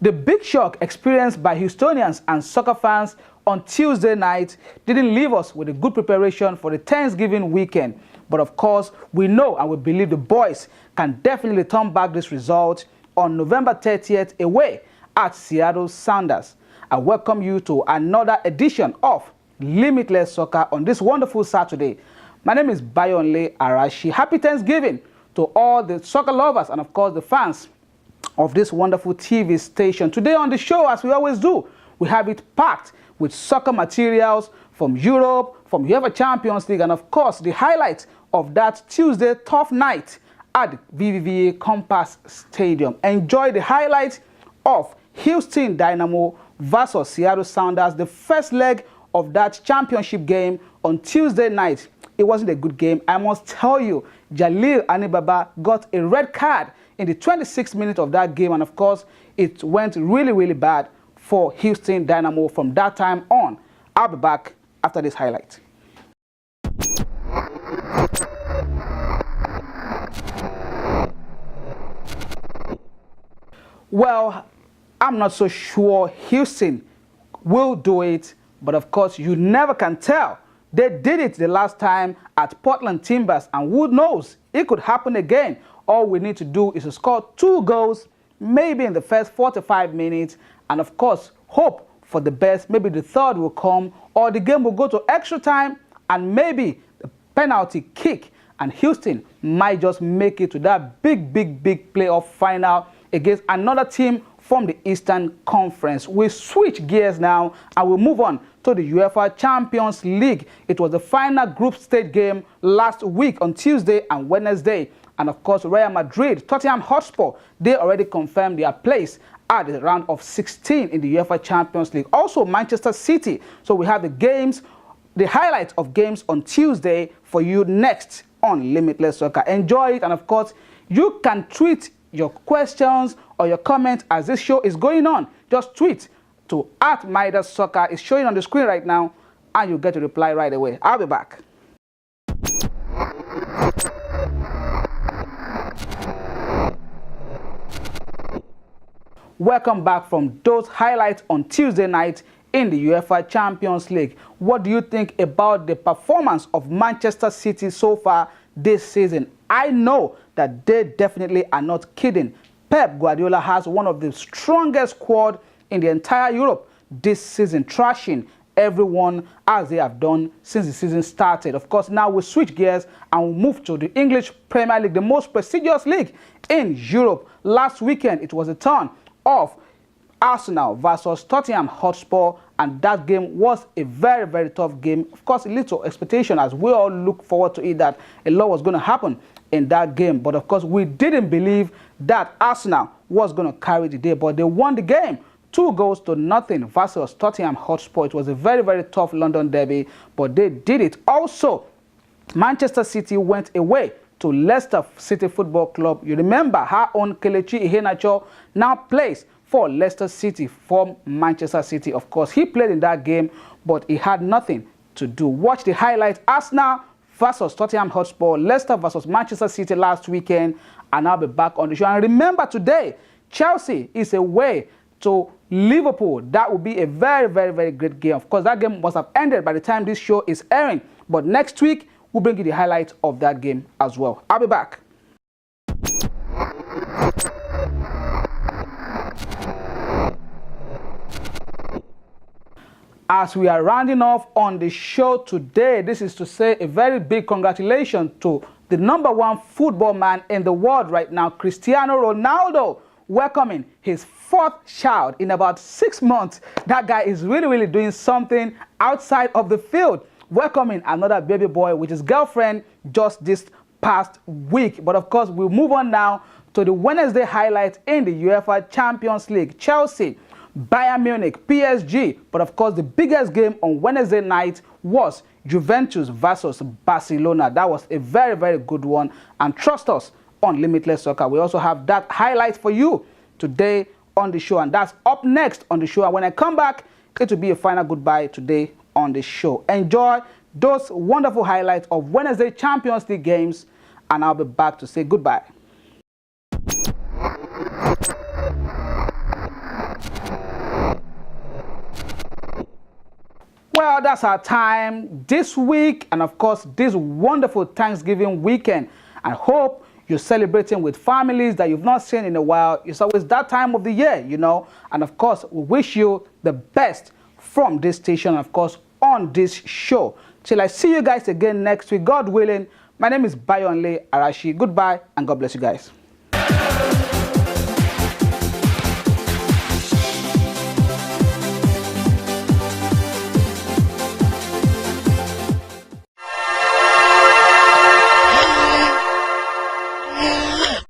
The big shock experienced by Houstonians and soccer fans on Tuesday night didn't leave us with a good preparation for the Thanksgiving weekend. But of course, we know and we believe the boys can definitely turn back this result on November 30th away at Seattle Sounders. I welcome you to another edition of Limitless Soccer on this wonderful Saturday. My name is Bayonle Arashi. Happy Thanksgiving to all the soccer lovers and of course the fans of this wonderful TV station. Today on the show, as we always do, we have it packed with soccer materials from Europe, from UEFA Champions League, and of course the highlight of that Tuesday tough night at the BBVA Compass Stadium. Enjoy the highlight of Houston Dynamo versus Seattle Sounders, the first leg of that championship game on Tuesday night. It wasn't a good game. I must tell you, Jalil Anibaba got a red card in the 26th minute of that game, and of course it went really bad for Houston Dynamo from that time on. I'll be back after this highlight. Well, I'm not so sure Houston will do it, but of course you never can tell. They did it the last time at Portland Timbers, and who knows, it could happen again. All we need to do is to score 2 goals, maybe in the first 45 minutes, and of course, hope for the best. Maybe the third will come, or the game will go to extra time, and maybe the penalty kick, and Houston might just make it to that big playoff final against another team from the Eastern Conference. We switch gears now and we'll move on to the UEFA Champions League. It was the final group stage game last week on Tuesday and Wednesday. And of course, Real Madrid, Tottenham Hotspur, they already confirmed their place at the round of 16 in the UEFA Champions League. Also, Manchester City. So we have the games, the highlights of games on Tuesday for you next on Limitless Soccer. Enjoy it, and of course, you can tweet your questions or your comments as this show is going on. Just tweet to @MidaSoccer. It's showing on the screen right now, and you'll get a reply right away. I'll be back. Welcome back from those highlights on Tuesday night in the UEFA Champions League. What do you think about the performance of Manchester City so far this season? I know that they definitely are not kidding. Pep Guardiola has one of the strongest squad in the entire Europe this season, trashing everyone as they have done since the season started. Of course, now we switch gears and we move to the English Premier League, the most prestigious league in Europe. Last weekend, it was a turn of Arsenal versus Tottenham Hotspur, and that game was a very tough game. Of course, a little expectation as we all look forward to it that a lot was going to happen in that game. But of course, we didn't believe that Arsenal was going to carry the day, but they won the game 2-0 versus Tottenham Hotspur. It was a very tough London derby, but they did it. Also, Manchester City went away to Leicester City Football Club. You remember her own Kelechi Iheanacho now plays for Leicester City from Manchester City. Of course, he played in that game, but he had nothing to do. Watch the highlight: Arsenal versus Tottenham Hotspur, Leicester versus Manchester City last weekend, and I'll be back on the show. And remember, today, Chelsea is away to Liverpool. That will be a very great game. Of course, that game must have ended by the time this show is airing, but next week, we'll bring you the highlights of that game as well. I'll be back. As we are rounding off on the show today, this is to say a very big congratulations to the #1 football man in the world right now, Cristiano Ronaldo, welcoming his 4th child in about 6 months. That guy is really doing something outside of the field, welcoming another baby boy with his girlfriend just this past week. But of course, we'll move on now to the Wednesday highlight in the UEFA Champions League. Chelsea, Bayern Munich, PSG, but of course the biggest game on Wednesday night was Juventus versus Barcelona. That was a very good one, and trust us on Limitless Soccer, we also have that highlight for you today on the show, and that's up next on the show. And when I come back, it will be a final goodbye today on the show. Enjoy those wonderful highlights of Wednesday Champions League games, and I'll be back to say goodbye. Well, that's our time this week and, of course, this wonderful Thanksgiving weekend. I hope you're celebrating with families that you've not seen in a while. It's always that time of the year, you know. And, of course, we wish you the best from this station, of course, on this show. Till I see you guys again next week, God willing. My name is Bayonle Arashi. Goodbye, and God bless you guys.